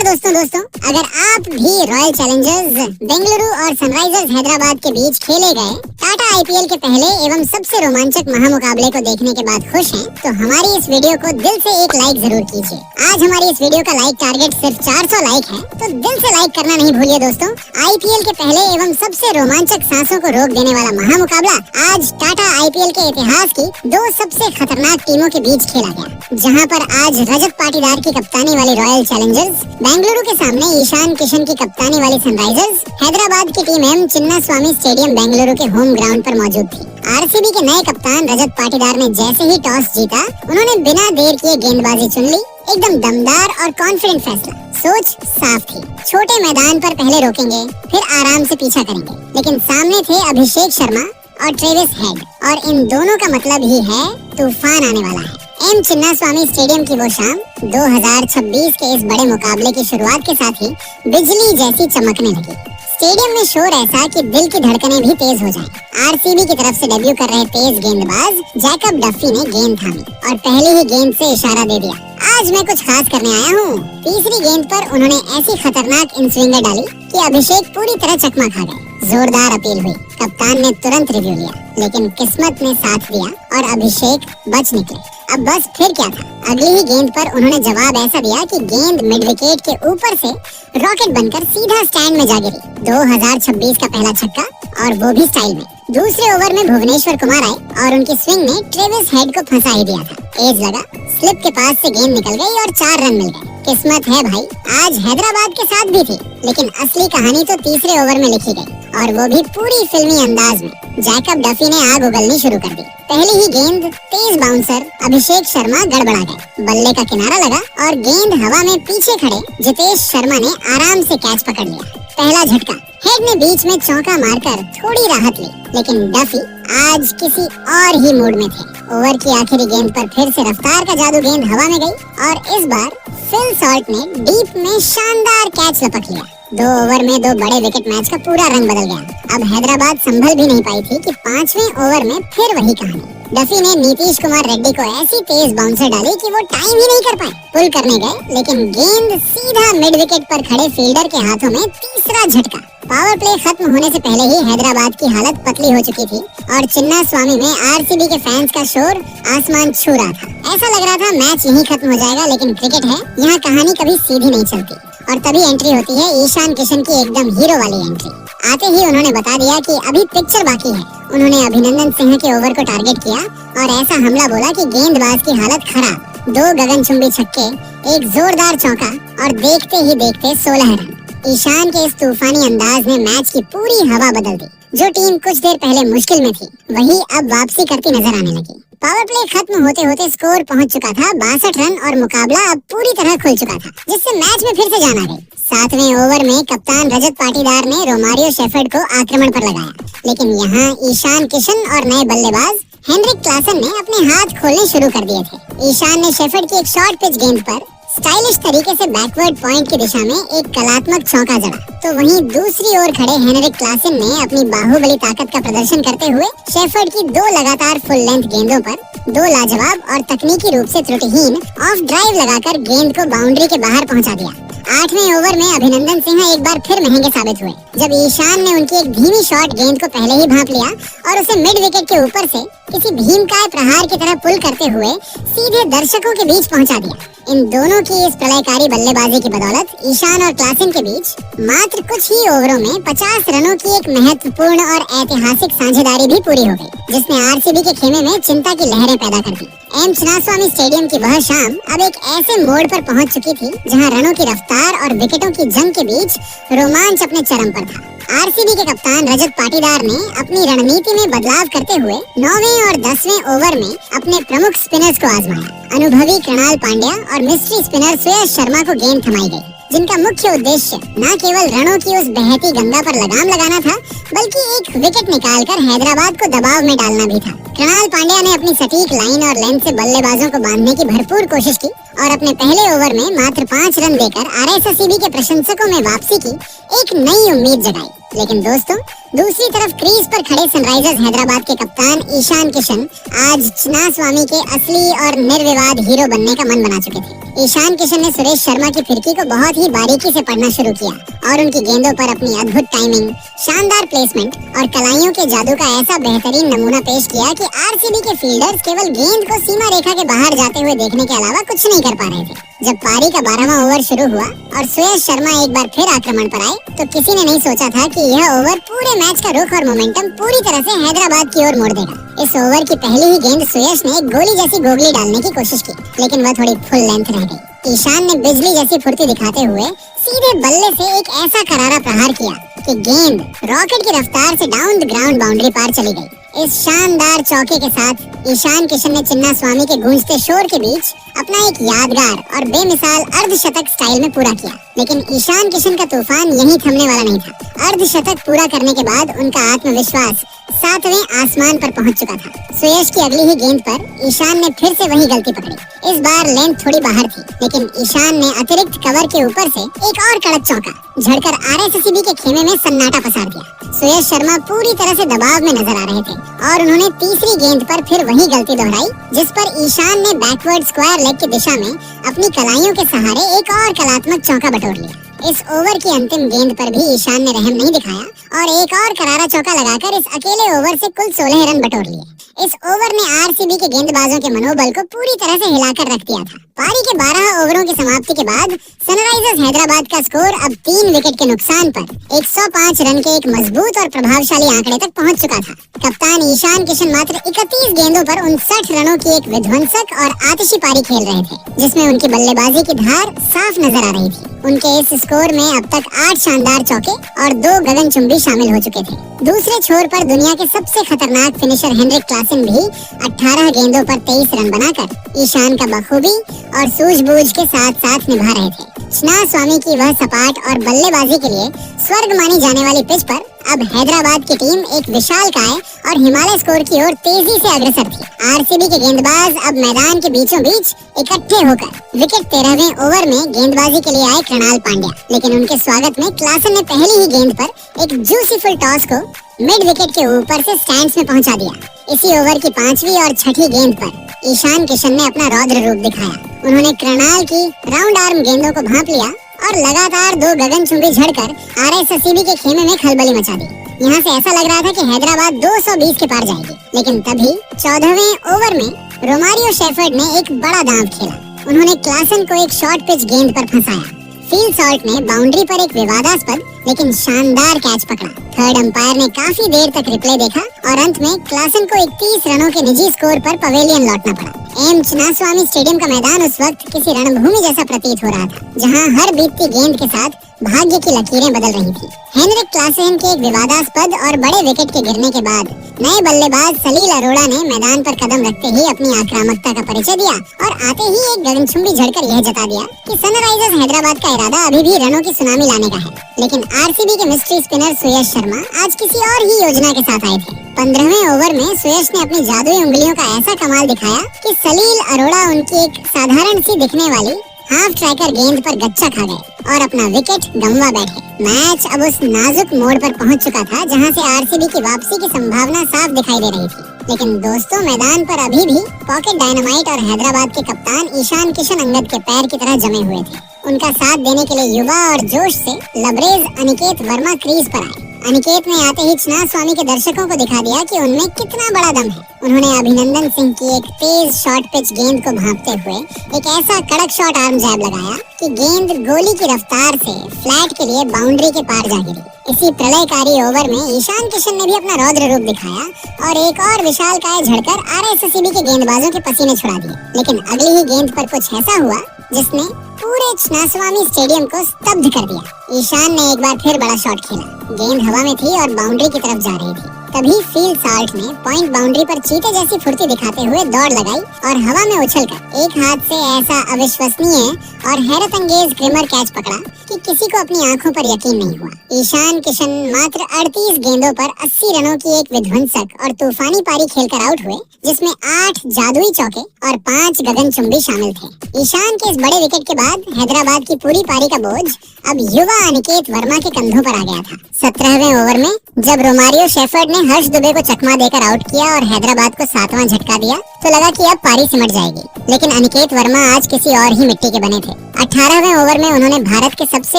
नमस्कार दोस्तों, अगर आप भी रॉयल चैलेंजर्स बेंगलुरु और सनराइजर्स हैदराबाद के बीच खेले गए टाटा आईपीएल के पहले एवं सबसे रोमांचक महामुकाबले को देखने के बाद खुश हैं, तो हमारी इस वीडियो को दिल से एक लाइक जरूर कीजिए। आज हमारी इस वीडियो का लाइक टारगेट सिर्फ 400 लाइक है, तो दिल से लाइक करना नहीं भूलिए दोस्तों। आईपीएल के पहले एवं सबसे रोमांचक सांसों को रोक देने वाला महामुकाबला आज टाटा आईपीएल के इतिहास की दो सबसे खतरनाक टीमों के बीच खेला गया, जहां पर आज रजत पाटीदार की कप्तानी वाली रॉयल चैलेंजर्स बेंगलुरु के सामने ईशान किशन की कप्तानी वाली सनराइजर्स हैदराबाद की team M Chinnaswamy stadium Bengaluru के होम ग्राउंड पर मौजूद थी। आरसीबी के नए कप्तान रजत पाटीदार ने जैसे ही टॉस जीता, उन्होंने बिना देर किए गेंदबाजी चुन ली। एकदम दमदार और कॉन्फिडेंट फैसला, सोच साफ थी। छोटे मैदान पर पहले रोकेंगे, फिर आराम से पीछा करेंगे। लेकिन सामने थे अभिषेक शर्मा और ट्रेविस हेड, और इन दोनों का मतलब ही है तूफान आने वाला है। एम चिन्नास्वामी स्टेडियम की वो शाम 2026 के इस बड़े मुकाबले की शुरुआत के साथ ही बिजली जैसी चमकने लगी। स्टेडियम में शोर ऐसा कि दिल की धड़कनें भी तेज हो जाएं। आरसीबी की तरफ से डेब्यू कर रहे तेज गेंदबाज जैकब डफी ने गेंद थामी और पहली ही गेंद से इशारा दे दिया, आज मैं कुछ खास करने आया हूँ। तीसरी गेंद पर उन्होंने ऐसी खतरनाक इन स्विंगर डाली कि अभिषेक पूरी तरह चकमा खा गए। जोरदार अपील हुई, कप्तान ने तुरंत रिव्यू लिया, लेकिन किस्मत ने साथ दिया और अभिषेक बच निकले। अब बस फिर क्या था, अगली ही गेंद पर उन्होंने जवाब ऐसा दिया कि गेंद मिड विकेट के ऊपर से रॉकेट बनकर सीधा स्टैंड में जा गिरी। 2026 का पहला छक्का, और वो भी स्टाइल में। दूसरे ओवर में भुवनेश्वर कुमार आए और उनकी स्विंग ने ट्रेविस हेड को फंसा ही दिया था। एज लगा, स्लिप के पास से गेंद निकल गई और 4 रन मिल गए। किस्मत है भाई, आज हैदराबाद के साथ भी थी, लेकिन असली कहानी तो तीसरे ओवर में लिखी गई, और वो भी पूरी फिल्मी अंदाज में। जैकब डफी ने आग उगलनी शुरू कर दी। पहली ही गेंद तेज बाउंसर अभिषेक शर्मा गड़बड़ा गए, बल्ले का किनारा लगा और गेंद हवा में पीछे खड़े जितेश शर्मा ने आराम से कैच पकड़ लिया। पहला झटका, हेड ने बीच में चौका मारकर थोड़ी राहत ली, लेकिन डफी आज किसी और ही मूड में थे। ओवर की आखिरी गेंद पर फिर से रफ्तार का जादू, गेंद हवा में गई और इस बार फिल सॉल्ट ने डीप में शानदार कैच लपक लिया। 2 ओवर में 2 बड़े विकेट मैच का पूरा रंग बदल गया। अब हैदराबाद संभल भी नहीं पाई थी कि 5वें ओवर में फिर वही कहानी। डफी ने नीतीश कुमार रेड्डी को ऐसी तेज बाउंसर डाली कि वो टाइम ही नहीं कर पाए। पुल करने गए, लेकिन गेंद सीधा मिड विकेट पर खड़े फील्डर के हाथों में। तीसरा झटका, पावर प्ले खत्म होने से पहले ही हैदराबाद की हालत पतली हो चुकी थी और चिन्नास्वामी में आरसीबी के फैंस का शोर आसमान छू रहा था। ऐसा लग रहा था मैच यहीं खत्म हो जाएगा, लेकिन क्रिकेट है, यहाँ कहानी कभी सीधी नहीं चलती। और तभी एंट्री होती है ईशान किशन की, एकदम हीरो वाली एंट्री। आते ही उन्होंने बता दिया कि अभी पिक्चर बाकी है। उन्होंने अभिनंदन सिंह के ओवर को टारगेट किया और ऐसा हमला बोला कि गेंदबाज की हालत खराब। 2 गगनचुंबी छक्के, एक जोरदार चौका और देखते ही देखते 16 रन। ईशान के इस तूफानी अंदाज ने मैच की पूरी हवा बदल दी। जो टीम कुछ देर पहले मुश्किल में थी, वही अब वापसी करती नजर आने लगी। पावर प्ले खत्म होते होते स्कोर पहुंच चुका था 62 रन और मुकाबला अब पूरी तरह खुल चुका था, जिससे मैच में फिर से जान आ गई। 7वें ओवर में कप्तान रजत पाटीदार ने रोमारियो शेफर्ड को आक्रमण पर लगाया, लेकिन यहाँ ईशान किशन और नए बल्लेबाज हेनरिक क्लासन ने अपने हाथ खोलने शुरू कर दिए थे। ईशान ने शेफर्ड की एक शॉर्ट पिच गेंद पर स्टाइलिश तरीके से बैकवर्ड पॉइंट की दिशा में एक कलात्मक चौका जड़ा, तो वहीं दूसरी ओर खड़े हेनरिक क्लासन ने अपनी बाहुबली ताकत का प्रदर्शन करते हुए शेफर्ड की 2 लगातार फुल लेंथ गेंदों पर 2 लाजवाब और तकनीकी रूप से त्रुटिहीन ऑफ ड्राइव लगाकर गेंद को बाउंड्री के बाहर पहुंचा दिया। 8वें ओवर में अभिनंदन सिंह एक बार फिर महंगे साबित हुए, जब ईशान ने उनकी एक धीमी शॉट गेंद को पहले ही भांप लिया और उसे मिड विकेट के ऊपर से किसी भीमकाय प्रहार की तरह पुल करते हुए सीधे दर्शकों के बीच पहुंचा दिया। इन दोनों की इस प्रलयकारी बल्लेबाजी की बदौलत ईशान और क्लासन के बीच मात्र कुछ ही ओवरों में 50 रनों की एक महत्वपूर्ण और ऐतिहासिक साझेदारी भी पूरी हो गई, जिसने आरसीबी के खेमे में चिंता की लहरें पैदा कर दी। एम चिन्नास्वामी स्टेडियम की वह शाम अब एक ऐसे मोड़ पर पहुंच चुकी थी, जहां रनों की रफ्तार और विकेटों की जंग के बीच रोमांच अपने चरम पर था। आरसीबी के कप्तान रजत पाटीदार ने अपनी रणनीति में बदलाव करते हुए 9वें और 10वें ओवर में अपने प्रमुख स्पिनर्स को आजमाया। अनुभवी कृणाल पांड्या और मिस्ट्री स्पिनर सुयश शर्मा को गेंद थमाई गई, जिनका मुख्य उद्देश्य न केवल रनों की उस बहती गंगा पर लगाम लगाना था, बल्कि एक विकेट निकालकर हैदराबाद को दबाव में डालना भी था। कृणाल पांड्या ने अपनी सटीक लाइन और लेंथ से बल्लेबाजों को बांधने की भरपूर कोशिश की और अपने पहले ओवर में मात्र 5 रन देकर आरसीबी के प्रशंसकों में वापसी की एक नई उम्मीद जगाई। लेकिन दोस्तों, दूसरी तरफ क्रीज पर खड़े सनराइजर्स हैदराबाद के कप्तान ईशान किशन आज चिन्नास्वामी के असली और निर्विवाद हीरो बनने का मन बना चुके थे। ईशान किशन ने सुरेश शर्मा की फिरकी को बहुत ही बारीकी से पढ़ना शुरू किया और उनकी गेंदों पर अपनी अद्भुत टाइमिंग, शानदार प्लेसमेंट और कलाइयों के जादू का ऐसा बेहतरीन नमूना पेश किया कि आरसीबी के फील्डर्स केवल गेंद को सीमा रेखा के बाहर जाते हुए देखने के अलावा कुछ नहीं कर पा रहे थे। जब पारी का 12वां ओवर शुरू हुआ और सुरेश शर्मा एक बार फिर आक्रमण पर आए, तो किसी ने नहीं सोचा था कि यह ओवर पूरे मैच का रुख और मोमेंटम पूरी तरह से हैदराबाद की ओर मोड़ देगा। इस ओवर की पहली ही गेंद सुयश ने एक गोली जैसी गोगली डालने की कोशिश की, लेकिन वह थोड़ी फुल लेंथ रह गई। ईशान ने बिजली जैसी फुर्ती दिखाते हुए सीधे बल्ले से एक ऐसा करारा प्रहार किया कि गेंद रॉकेट की रफ्तार से डाउन द ग्राउंड बाउंड्री पार चली गई। इस शानदार चौके के साथ ईशान किशन ने चिन्नास्वामी के गूंजते शोर के बीच अपना एक यादगार और बेमिसाल अर्धशतक स्टाइल में पूरा किया। लेकिन ईशान किशन का तूफान यहीं थमने वाला नहीं था। अर्धशतक पूरा करने के बाद उनका आत्मविश्वास 7वें आसमान पर पहुंच चुका था। सुयश की अगली ही गेंद पर ईशान ने फिर से वही गलती पकड़ी। इस बार लेंथ थोड़ी बाहर थी, लेकिन ईशान ने अतिरिक्त कवर के ऊपर से एक और कड़क चौका झड़कर आरसीबी के खेमे में सन्नाटा पसार दिया। सुयश शर्मा पूरी तरह से दबाव में नजर आ रहे थे और उन्होंने तीसरी गेंद पर फिर वही गलती दोहराई, जिस पर ईशान ने बैकवर्ड स्क्वायर लेग की दिशा में अपनी कलाइयों के सहारे एक और कलात्मक चौका बटोर लिया। इस ओवर की अंतिम गेंद पर भी ईशान ने रहम नहीं दिखाया और एक और करारा चौका लगाकर इस अकेले ओवर से कुल 16 रन बटोर लिए। इस ओवर ने आरसीबी के गेंदबाजों के मनोबल को पूरी तरह से हिलाकर रख दिया था। पारी के 12 ओवरों की समाप्ति के बाद सनराइजर्स हैदराबाद का स्कोर अब 3 विकेट के नुकसान पर 105 रन के एक मजबूत और प्रभावशाली आंकड़े तक पहुंच चुका था। कप्तान ईशान किशन मात्र 31 गेंदों पर 59 रनों की एक विध्वंसक और आतिशी पारी खेल रहे थे, जिसमें उनकी बल्लेबाजी की धार साफ नजर आ रही थी। उनके इस स्कोर में अब तक 8 शानदार चौके और 2 गगनचुंबी शामिल हो चुके थे। दूसरे छोर पर दुनिया के सबसे खतरनाक फिनिशर हेनरिक क्लासन भी 18 गेंदों पर 23 रन बनाकर ईशान का बखूबी और सूझबूझ के साथ साथ निभा रहे थे। चिन्नास्वामी की वह सपाट और बल्लेबाजी के लिए स्वर्ग मानी जाने वाली पिच पर अब हैदराबाद की टीम एक विशालकाय और हिमालय स्कोर की ओर तेजी से अग्रसर थी। आरसीबी के गेंदबाज अब मैदान के बीचों बीच इकट्ठे होकर विकेट 13वें ओवर में गेंदबाजी के लिए आए कृणाल पांड्या, लेकिन उनके स्वागत में क्लासन ने पहली ही गेंद पर एक जूसीफुल टॉस को मिड विकेट के ऊपर से स्टैंड्स में पहुंचा दिया। इसी ओवर की 5वीं और 6ठी गेंद पर ईशान किशन ने अपना रौद्र रूप दिखाया। उन्होंने कृणाल की राउंड आर्म गेंदों को भांप लिया और लगातार 2 गगनचुंबी झड़कर आरसीबी के खेमे में खलबली मचा दी। यहाँ से ऐसा लग रहा था कि हैदराबाद 220 के पार जाएगी, लेकिन तभी 14वें ओवर में रोमारियो शेफर्ड ने एक बड़ा दांव खेला। उन्होंने क्लासन को एक शॉर्ट पिच गेंद पर फंसाया। फील सॉल्ट ने बाउंड्री पर एक विवादास्पद लेकिन शानदार कैच पकड़ा। थर्ड अंपायर ने काफी देर तक रिप्ले देखा और अंत में क्लासन को 31 रनों के निजी स्कोर पर पवेलियन लौटना पड़ा। एम चिन्नास्वामी स्टेडियम का मैदान उस वक्त किसी रणभूमि जैसा प्रतीत हो रहा था, जहां हर बीतती गेंद के साथ भाग्य की लकीरें बदल रही थी। हेनरिक क्लासन के एक विवादास्पद और बड़े विकेट के गिरने के बाद नए बल्लेबाज सलील अरोड़ा ने मैदान पर कदम रखते ही अपनी आक्रामकता का परिचय दिया और आते ही एक गगनचुंबी झड़कर यह जता दिया कि सनराइजर्स हैदराबाद का इरादा अभी भी रनों की सुनामी लाने का है। लेकिन आरसीबी के मिस्ट्री स्पिनर सुयश शर्मा आज किसी और ही योजना के साथ आए थे। 15वें ओवर में सुयश ने अपनी जादुई उंगलियों का ऐसा कमाल दिखाया कि सलील अरोड़ा उनकी एक साधारण सी दिखने वाली हाफ ट्रैकर गेंद पर गच्चा खा गए और अपना विकेट गंवा बैठे। मैच अब उस नाजुक मोड़ पर पहुंच चुका था जहां से आरसीबी की वापसी की संभावना साफ दिखाई दे रही थी। लेकिन दोस्तों, मैदान पर अभी भी पॉकेट डायनामाइट और हैदराबाद के कप्तान ईशान किशन अंगद के पैर की तरह जमे हुए थे। उनका साथ देने के लिए युवा और जोश से लबरेज अनिकेत वर्मा क्रीज पर आए। अनिकेत ने आते ही चिन्नास्वामी के दर्शकों को दिखा दिया कि उनमें कितना बड़ा दम है। उन्होंने अभिनंदन सिंह की एक तेज शॉर्ट पिच गेंद को भांपते हुए एक ऐसा कड़क शॉट आर्म जैब लगाया कि गेंद गोली की रफ्तार से फ्लैट के लिए बाउंड्री के पार जा गिरी। इसी प्रलयकारी ओवर में ईशान किशन ने भी अपना रौद्र रूप दिखाया और एक और विशालकाय झड़कर आरसीबी के गेंदबाजों के पसीने छुड़ा दिए। लेकिन अगली ही गेंद पर कुछ ऐसा हुआ जिसने पूरे चिन्नास्वामी स्टेडियम को स्तब्ध कर दिया। ईशान ने एक बार फिर बड़ा शॉट खेला। गेंद हवा में थी और बाउंड्री की तरफ जा रही थी। तभी फील्ड सॉल्ट ने पॉइंट बाउंड्री पर चीते जैसी फुर्ती दिखाते हुए दौड़ लगाई और हवा में उछलकर एक हाथ से ऐसा अविश्वसनीय और हैरत अंगेज क्रीमर कैच पकड़ा कि किसी को अपनी आंखों पर यकीन नहीं हुआ। ईशान किशन मात्र 38 गेंदों पर 80 रनों की एक विध्वंसक और तूफानी पारी खेलकर आउट हुए, जिसमें 8 जादुई चौके और 5 गगनचुंबी शामिल थे। ईशान के इस बड़े विकेट के बाद हैदराबाद की पूरी पारी का बोझ अब युवा अनिकेत वर्मा के कंधों पर आ गया था। 17वें ओवर में जब रोमारियो शेफर्ड ने हर्ष दुबे को चकमा देकर आउट किया और हैदराबाद को 7वां झटका दिया तो लगा कि अब पारी सिमट जाएगी, लेकिन अनिकेत वर्मा आज किसी और ही मिट्टी के बने थे। 18वें ओवर में उन्होंने भारत के सबसे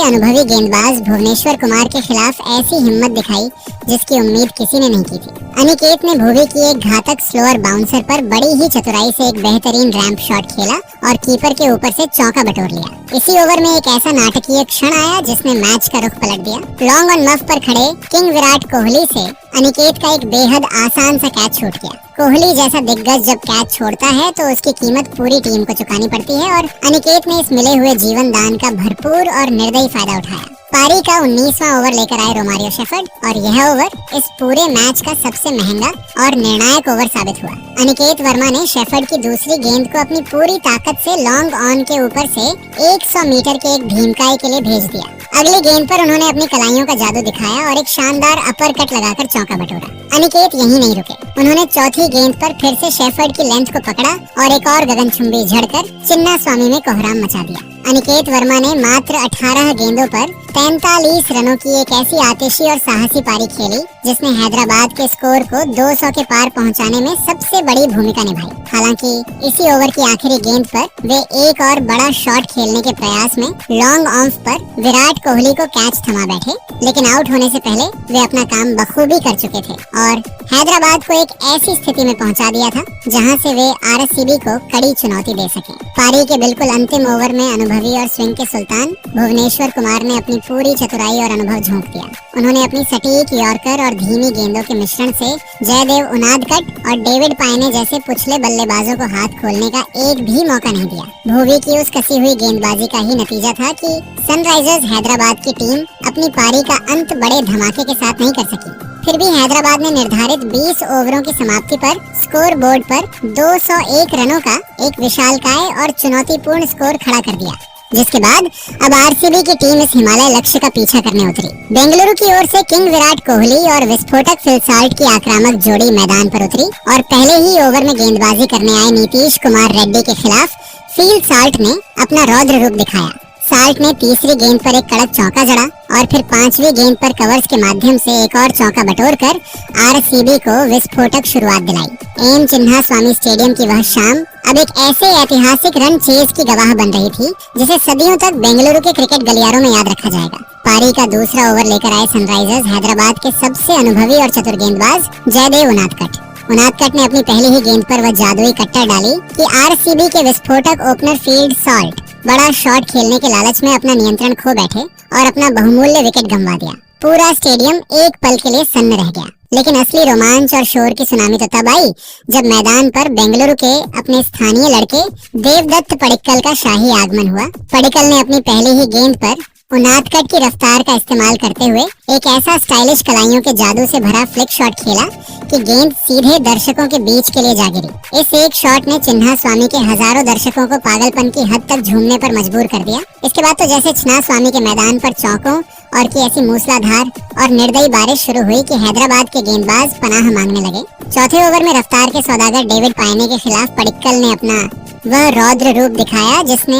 अनुभवी गेंदबाज भुवनेश्वर कुमार के खिलाफ ऐसी हिम्मत दिखाई जिसकी उम्मीद किसी ने नहीं की थी। अनिकेत ने भुवी की एक घातक स्लोअर बाउंसर पर बड़ी ही चतुराई से एक बेहतरीन रैंप शॉट खेला और कीपर के ऊपर से चौका बटोर लिया। इसी ओवर में एक ऐसा नाटकीय क्षण आया जिसने मैच का रुख पलट दिया। लॉन्ग ऑन मफ पर खड़े किंग विराट कोहली से अनिकेत का एक बेहद आसान सा कैच छूट गया। कोहली जैसा दिग्गज जब कैच छोड़ता है तो उसकी कीमत पूरी टीम को चुकानी पड़ती है और अनिकेत ने इस मिले हुए जीवन दान का भरपूर और निर्दयी फायदा उठाया। पारी का 19वां ओवर लेकर आए रोमारियो शेफर्ड और यह ओवर इस पूरे मैच का सबसे महंगा और निर्णायक ओवर साबित हुआ। अनिकेत वर्मा ने शेफर्ड की दूसरी गेंद को अपनी पूरी ताकत से लॉन्ग ऑन के ऊपर से 100 मीटर के एक भीमकाई के लिए भेज दिया। अगली गेंद पर उन्होंने अपनी कलाइयों का जादू दिखाया और एक शानदार अपर कट लगाकर चौका बटोरा। अनिकेत यहीं नहीं रुके, उन्होंने चौथी गेंद पर फिर से शेफर्ड की लेंथ को पकड़ा और एक और गगनचुंबी झड़कर चिन्नास्वामी में कोहराम मचा दिया। अनिकेत वर्मा ने मात्र 18 गेंदों पर 43 रनों की एक ऐसी आतिशी और साहसी पारी खेली जिसने हैदराबाद के स्कोर को 200 के पार पहुंचाने में सबसे बड़ी भूमिका निभाई। हालांकि इसी ओवर की आखिरी गेंद पर वे एक और बड़ा शॉट खेलने के प्रयास में लॉन्ग ऑफ पर विराट कोहली को कैच थमा बैठे, लेकिन आउट होने से पहले वे अपना काम बखूबी कर चुके थे और हैदराबाद को एक ऐसी स्थिति में पहुंचा दिया था जहां से वे आरसीबी को कड़ी चुनौती दे सके। पारी के बिल्कुल अंतिम ओवर में अनुभवी और स्विंग के सुल्तान भुवनेश्वर कुमार ने अपनी पूरी चतुराई और अनुभव झोंक दिया। उन्होंने अपनी सटीक यॉर्कर और धीमी गेंदों के मिश्रण से जयदेव उनादकट और डेविड पायने जैसे पुछले बल्लेबाजों को हाथ खोलने का एक भी मौका नहीं दिया। भुवी की उस कसी हुई गेंदबाजी का ही नतीजा था कि सनराइजर्स हैदराबाद की टीम अपनी पारी का अंत बड़े धमाके के साथ नहीं कर सकी। फिर भी हैदराबाद ने निर्धारित 20 ओवरों की समाप्ति पर स्कोर बोर्ड पर 201 रनों का एक विशालकाय और चुनौतीपूर्ण स्कोर खड़ा कर दिया, जिसके बाद अब आरसीबी की टीम इस हिमालय लक्ष्य का पीछा करने उतरी। बेंगलुरु की ओर से किंग विराट कोहली और विस्फोटक फिल साल्ट की आक्रामक जोड़ी मैदान पर उतरी और पहले ही ओवर में गेंदबाजी करने आए नीतीश कुमार रेड्डी के खिलाफ फील साल्ट ने अपना रौद्र रूप दिखाया। साल्ट ने तीसरी गेंद पर एक कड़क चौका जड़ा और फिर 5वीं गेंद पर कवर्स के माध्यम से एक और चौका बटोरकर आरसीबी को विस्फोटक शुरुआत दिलाई। एम चिन्नास्वामी स्टेडियम की वह शाम अब एक ऐसे ऐतिहासिक रन चेज की गवाह बन रही थी जिसे सदियों तक बेंगलुरु के क्रिकेट गलियारों में याद रखा जाएगा। पारी का दूसरा ओवर लेकर आए सनराइजर्स हैदराबाद के सबसे अनुभवी और चतुर गेंदबाज जयदेव उनादकट ने अपनी पहली ही गेंद पर वह जादुई कट्टर डाली कि आरसीबी के विस्फोटक ओपनर फील्ड साल्ट बड़ा शॉट खेलने के लालच में अपना नियंत्रण खो बैठे और अपना बहुमूल्य विकेट गंवा दिया। पूरा स्टेडियम एक पल के लिए सन्न रह गया, लेकिन असली रोमांच और शोर की सुनामी तो तब आई जब मैदान पर बेंगलुरु के अपने स्थानीय लड़के देवदत्त पडिक्कल का शाही आगमन हुआ। पडिक्कल ने अपनी पहली ही गेंद पर उनादकट की रफ्तार का इस्तेमाल करते हुए एक ऐसा स्टाइलिश कलाइयों के जादू से भरा फ्लिक शॉट खेला कि गेंद सीधे दर्शकों के बीच के लिए जा गिरी। इस एक शॉट ने चिन्नास्वामी के हजारों दर्शकों को पागलपन की हद तक झूमने पर मजबूर कर दिया। इसके बाद तो जैसे चिन्नास्वामी के मैदान पर चौकों और की ऐसी मूसलाधार और निर्दयी बारिश शुरू हुई कि हैदराबाद के गेंदबाज पनाह मांगने लगे। चौथे ओवर में रफ्तार के सौदागर डेविड पायने के खिलाफ पडिक्कल ने अपना वह रौद्र रूप दिखाया जिसने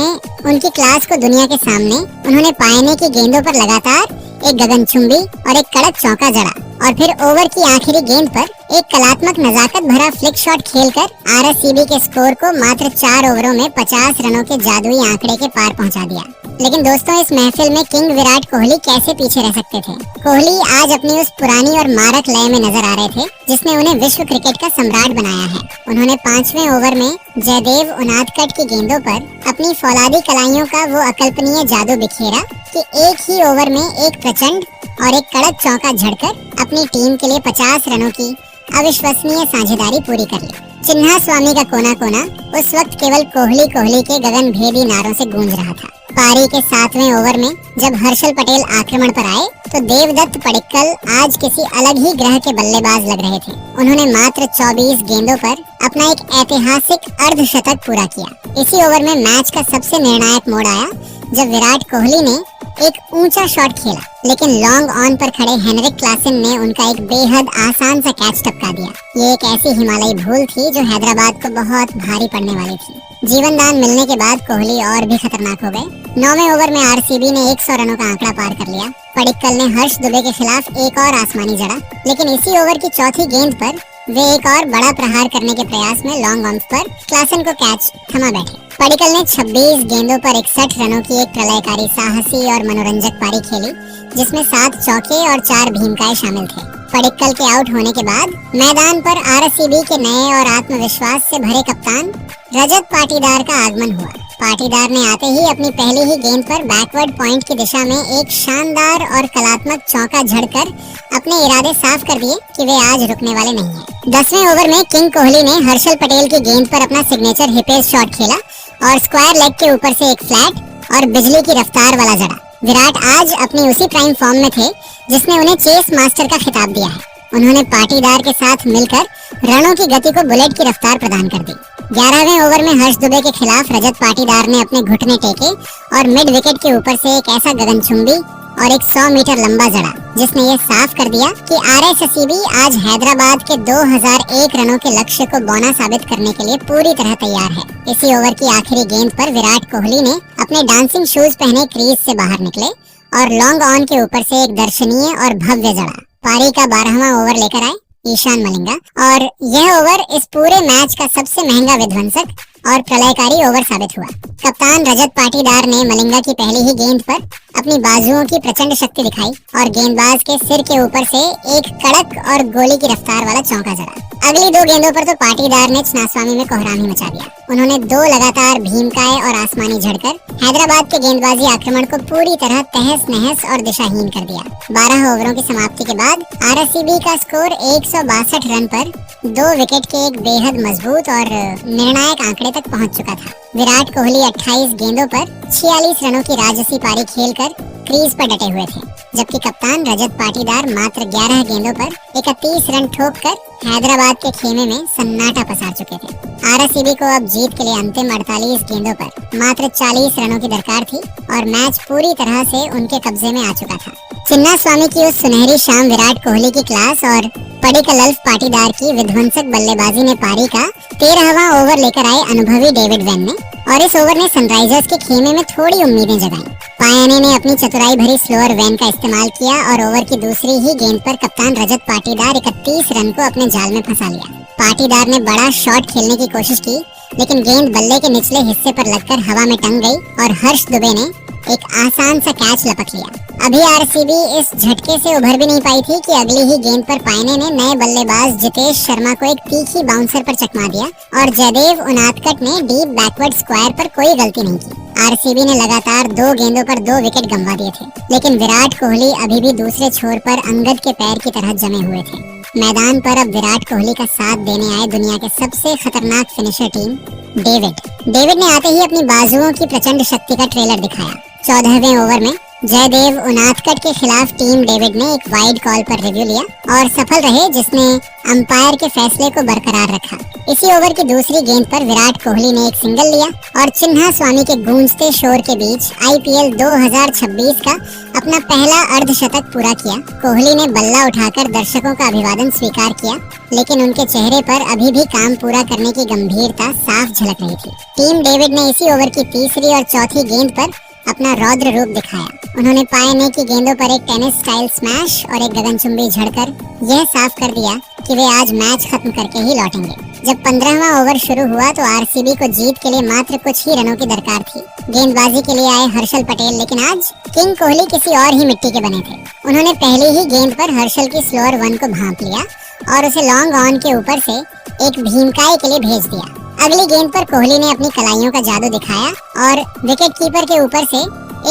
उनकी क्लास को दुनिया के सामने उन्होंने पायने की गेंदों पर लगातार एक गगनचुंबी और एक कड़क चौका जड़ा और फिर ओवर की आखिरी गेंद पर एक कलात्मक नजाकत भरा फ्लिक शॉट खेलकर आरसीबी के स्कोर को मात्र 4 ओवरों में 50 रनों के जादुई आंकड़े के पार पहुंचा दिया। लेकिन दोस्तों, इस महफिल में किंग विराट कोहली कैसे पीछे रह सकते थे। कोहली आज अपनी उस पुरानी और मारक लय में नजर आ रहे थे जिसने उन्हें विश्व क्रिकेट का सम्राट बनाया है। उन्होंने 5वें ओवर में जयदेव उनादकट की गेंदों पर अपनी फौलादी कलाइयों का वो अकल्पनीय जादू बिखेरा कि एक ही ओवर में एक प्रचंड और एक कड़क चौका झड़कर अपनी टीम के लिए 50 रनों की अविश्वसनीय साझेदारी पूरी कर ली। चिन्नास्वामी का कोना कोना उस वक्त केवल कोहली के गगन भेदी नारों से गूंज रहा था। पारी के 7वें ओवर में जब हर्षल पटेल आक्रमण पर आए तो देवदत्त पडिक्कल आज किसी अलग ही ग्रह के बल्लेबाज लग रहे थे। उन्होंने मात्र 24 गेंदों पर अपना एक ऐतिहासिक अर्धशतक पूरा किया। इसी ओवर में मैच का सबसे निर्णायक मोड़ आया जब विराट कोहली ने एक ऊंचा शॉट खेला, लेकिन लॉन्ग ऑन पर खड़े हेनरिक क्लासन ने उनका एक बेहद आसान सा कैच टपका दिया। ये एक ऐसी हिमालयी भूल थी जो हैदराबाद को बहुत भारी पड़ने वाली थी। जीवन दान मिलने के बाद कोहली और भी खतरनाक हो गए। 9वें ओवर में आरसीबी ने 100 रनों का आंकड़ा पार कर लिया। पडिक्कल ने हर्ष दुबे के खिलाफ एक और आसमानी जड़ा, लेकिन इसी ओवर की चौथी गेंद पर वे एक और बड़ा प्रहार करने के प्रयास में लॉन्ग ऑन पर क्लासन को कैच थमा बैठे। पडिक्कल ने 26 गेंदों पर 61 रनों की एक प्रलयकारी, साहसी और मनोरंजक पारी खेली, जिसमें 7 चौके और 4 भीमकाए शामिल थे। पडिक्कल के आउट होने के बाद मैदान पर आरसीबी के नए और आत्मविश्वास से भरे कप्तान रजत पाटीदार का आगमन हुआ। पाटीदार ने आते ही अपनी पहली ही गेंद पर बैकवर्ड पॉइंट की दिशा में एक शानदार और कलात्मक चौका झड़कर अपने इरादे साफ कर दिए कि वे आज रुकने वाले नहीं हैं। 10वें ओवर में किंग कोहली ने हर्षल पटेल की गेंद पर अपना सिग्नेचर हिपेज शॉट खेला और स्क्वायर लेग के ऊपर से एक फ्लैट और बिजली की रफ्तार वाला जड़ा। विराट आज अपनी उसी प्राइम फॉर्म में थे जिसने उन्हें चेस मास्टर का खिताब दिया है। उन्होंने पाटीदार के साथ मिलकर रनों की गति को बुलेट की रफ्तार प्रदान कर दी। 11वें ओवर में हर्ष दुबे के खिलाफ रजत पाटीदार ने अपने घुटने टेके और मिड विकेट के ऊपर से एक ऐसा गगनचुंबी और एक 100 मीटर लंबा जड़ा, जिसने ये साफ कर दिया कि आरसीबी आज हैदराबाद के 2001 रनों के लक्ष्य को बौना साबित करने के लिए पूरी तरह तैयार है। इसी ओवर की आखिरी गेंद पर विराट कोहली ने अपने डांसिंग शूज पहने क्रीज से बाहर निकले और लॉन्ग ऑन के ऊपर से एक दर्शनीय और भव्य जड़ा। पारी का 12वां ओवर लेकर आए ईशान मलिंगा और यह ओवर इस पूरे मैच का सबसे महंगा विध्वंसक और प्रलयकारी ओवर साबित हुआ। कप्तान रजत पाटीदार ने मलिंगा की पहली ही गेंद पर अपनी बाजुओं की प्रचंड शक्ति दिखाई और गेंदबाज के सिर के ऊपर से एक कड़क और गोली की रफ्तार वाला चौका जड़ा। अगली 2 गेंदों पर तो पाटीदार ने चिन्नास्वामी में कोहराम ही मचा दिया। उन्होंने 2 लगातार भीमकाए और आसमानी झड़कर हैदराबाद के गेंदबाजी आक्रमण को पूरी तरह तहस नहस और दिशाहीन कर दिया। 12 ओवरों की समाप्ति के बाद आरसीबी का स्कोर 162 रन पर 2 विकेट के एक बेहद मजबूत और निर्णायक आंकड़े तक पहुंच चुका था। विराट कोहली 28 गेंदों पर 46 रनों की राजसी पारी खेलकर क्रीज पर डटे हुए थे, जबकि कप्तान रजत पाटीदार मात्र 11 गेंदों पर 31 रन ठोककर हैदराबाद के खेमे में सन्नाटा पसार चुके थे। आरसीबी को अब जीत के लिए अंतिम 48 गेंदों पर मात्र 40 रनों की दरकार थी और मैच पूरी तरह से उनके कब्जे में आ चुका था। चिन्नास्वामी की उस सुनहरी शाम विराट कोहली की क्लास और पडिक्कल पाटीदार की विध्वंसक बल्लेबाजी ने पारी का 13वां ओवर लेकर आए अनुभवी डेविड वैन ने, और इस ओवर ने सनराइजर्स के खेमे में थोड़ी उम्मीदें जगाई। पायाने ने अपनी चतुराई भरी स्लोअर वैन का इस्तेमाल किया और ओवर की दूसरी ही गेंद पर कप्तान रजत पाटीदार 31 रन को अपने जाल में फंसा लिया। पाटीदार ने बड़ा शॉट खेलने की कोशिश की, लेकिन गेंद बल्ले के निचले हिस्से पर लगकर हवा में टंग गई और हर्ष दुबे ने एक आसान सा कैच लपक लिया। अभी आरसीबी इस झटके से उभर भी नहीं पाई थी कि अगली ही गेंद पर पायने ने नए बल्लेबाज जितेश शर्मा को एक तीखी बाउंसर पर चकमा दिया और जयदेव उनादकट ने डीप बैकवर्ड स्क्वायर पर कोई गलती नहीं की। आरसीबी ने लगातार 2 गेंदों पर 2 विकेट गंवा दिए थे, लेकिन विराट कोहली अभी भी दूसरे छोर पर अंगद के पैर की तरह जमे हुए थे। मैदान पर अब विराट कोहली का साथ देने आए दुनिया के सबसे खतरनाक फिनिशर टीम डेविड ने आते ही अपनी बाजुओं की प्रचंड शक्ति का ट्रेलर दिखाया। 14वें ओवर में जयदेव उनादकट के खिलाफ टीम डेविड ने एक वाइड कॉल पर रिव्यू लिया और सफल रहे, जिसने अंपायर के फैसले को बरकरार रखा। इसी ओवर की दूसरी गेंद पर विराट कोहली ने एक सिंगल लिया और चिन्नास्वामी के गूंजते शोर के बीच आईपीएल 2026 का अपना पहला अर्धशतक पूरा किया। कोहली ने बल्ला उठाकर दर्शकों का अभिवादन स्वीकार किया, लेकिन उनके चेहरे पर अभी भी काम पूरा करने की गंभीरता साफ झलक रही थी। टीम डेविड ने इसी ओवर की तीसरी और चौथी गेंद पर अपना रौद्र रूप दिखाया। उन्होंने पायने की गेंदों पर एक टेनिस स्टाइल स्मैश और एक गगनचुंबी झड़कर यह साफ कर दिया कि वे आज मैच खत्म करके ही लौटेंगे। जब 15वां ओवर शुरू हुआ तो आरसीबी को जीत के लिए मात्र कुछ ही रनों की दरकार थी। गेंदबाजी के लिए आए हर्षल पटेल, लेकिन आज किंग कोहली किसी और ही मिट्टी के बने थे। उन्होंने पहली ही गेंद पर हर्षल की स्लोअर वन को भांप लिया और उसे लॉन्ग ऑन के ऊपर से एक भीमकाई के लिए भेज दिया। अगली गेंद पर कोहली ने अपनी कलाइयों का जादू दिखाया और विकेट कीपर के ऊपर से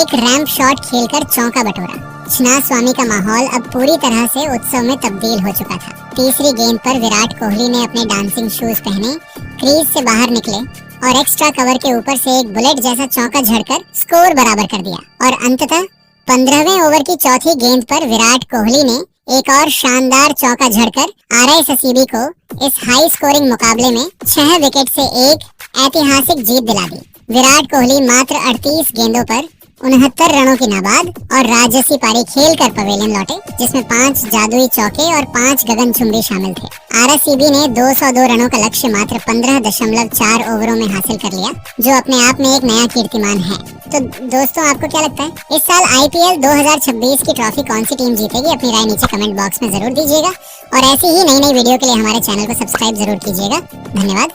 एक रैंप शॉट खेलकर चौका बटोरा। चिन्नास्वामी का माहौल अब पूरी तरह से उत्सव में तब्दील हो चुका था। तीसरी गेंद पर विराट कोहली ने अपने डांसिंग शूज पहने क्रीज से बाहर निकले और एक्स्ट्रा कवर के ऊपर से एक बुलेट जैसा चौका झड़कर स्कोर बराबर कर दिया। और अंततः 15वें ओवर की चौथी गेंद पर विराट कोहली ने एक और शानदार चौका झड़कर आरसीबी को इस हाई स्कोरिंग मुकाबले में 6 विकेट से एक ऐतिहासिक जीत दिला दी। विराट कोहली मात्र 38 गेंदों पर 69 रनों की नाबाद और राजसी पारी खेलकर पवेलियन लौटे, जिसमें 5 जादुई चौके और 5 गगनचुंबी शामिल थे। आरसीबी ने 202 रनों का लक्ष्य मात्र 15.4 ओवरों में हासिल कर लिया, जो अपने आप में एक नया कीर्तिमान है। तो दोस्तों, आपको क्या लगता है इस साल आईपीएल 2026 की ट्रॉफी कौन सी टीम जीतेगी? अपनी राय नीचे कमेंट बॉक्स में जरूर दीजिएगा और ऐसी ही नई नई वीडियो के लिए हमारे चैनल को सब्सक्राइब जरूर कीजिएगा। धन्यवाद।